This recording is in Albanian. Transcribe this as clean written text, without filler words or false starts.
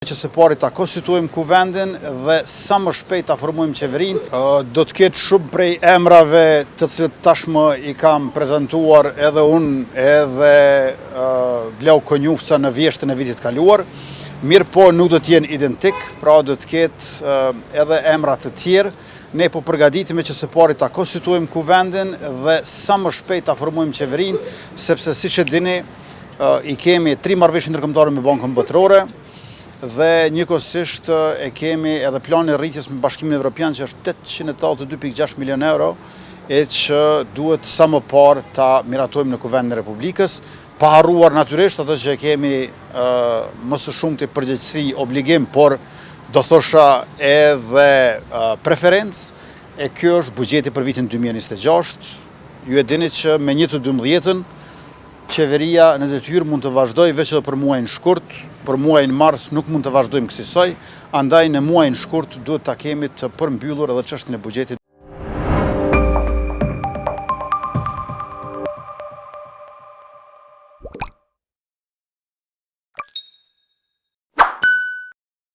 Që së pari ta konstituojmë kuvendin dhe sa më shpejt ta formojmë qeverinë. Do të ketë shumë prej emrave të cilët tashmë i kam prezantuar edhe unë edhe Glau Konjufca në vjeshtën e vitit kaluar. Mirë po nuk do t'jenë identik, pra do të ketë edhe emra të tjerë. Ne po përgatitemi që së pari ta konstituojmë kuvendin dhe sa më shpejt ta formojmë qeverinë, sepse siç e dini, i kemi 3 marrëveshje ndërkombëtare me Bankën Botërore dhe njëkohësisht e kemi edhe planin e rritjes me Bashkimin Evropian që është 882,6 milion euro, e që duhet sa më parë ta miratojmë në Kuvendin e Republikës, pa harruar natyrisht ato që kemi më së shumti përgjegjësi, obligim, por do thosha edhe preferencë, e kjo është buxheti për vitin 2026. Ju e dini që me 1/12 qeveria në detyrë mund të vazhdoj veç edhe për muajin shkurt, për muajin mars nuk mund të vazhdojmë kësaj, andaj në muajin shkurt duhet ta kemi të përmbyllur edhe çështjen e buxhetit.